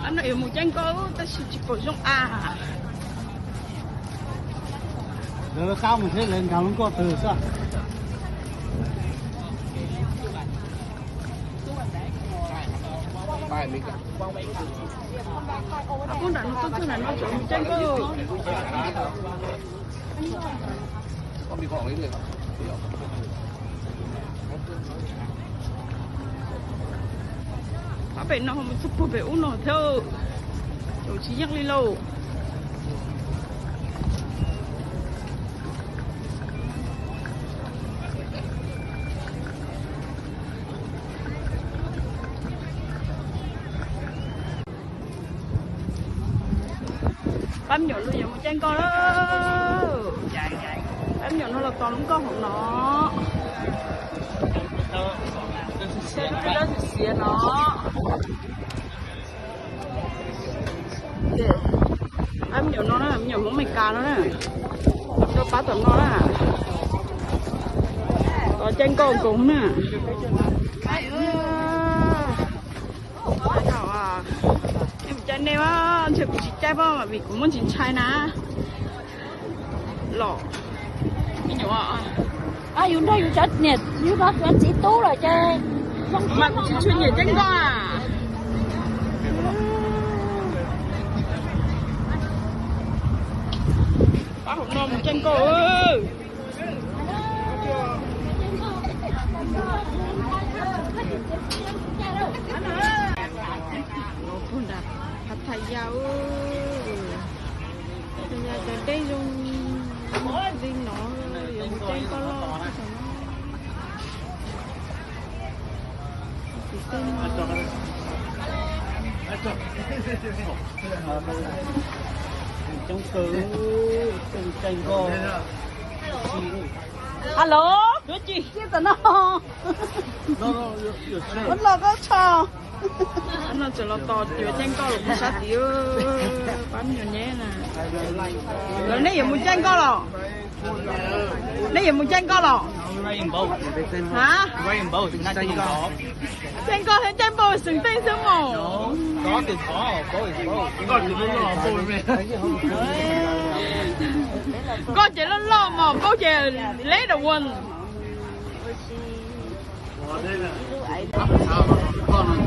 anh nói một chân có ta chỉ có dùng à rồi cao mình thấy lên cao nó có từ sao con đã nó tôi nó chỗ một chân có con đi còn lấy được bà bé nó không sụp bùa bé uống nó theo chỗ chỉ nhắc đi lâu bấm nhọn luôn một chân con đó bấm nhọn nó là toàn đúng conของnó xem cái đó thì xìa nó bấm nhọn nó đó bấm nhọn món mày cà nó nè cho phá tầm nó nè có chân con cũng nè chân này á, chơi cũng chỉ chơi bao mà vì cũng muốn chỉ chơi ná, lọ, cái nhỏ à, dùng đây dùng chất nhiệt, như đó vẫn chỉ tú rồi chơi, mà chỉ chuyên nhiệt chân con à, bác không nom chân con ơi, con đạp thầy giàu bây giờ tới đây dùng đi nó dùng chân có lo trong cứ trong tranh co alo đứa chị kia tao nó vẫn lo có cho nó chỉ là to tiểu chân co là sát tiểu bắn nhiều nhé nè rồi nãy giờ muốn chân co rồi nãy giờ muốn chân co rồi hả chân co thấy chân bò sừng tên sớm mồ có thì con chỉ lớn lo mà con chỉ lấy đầu quần con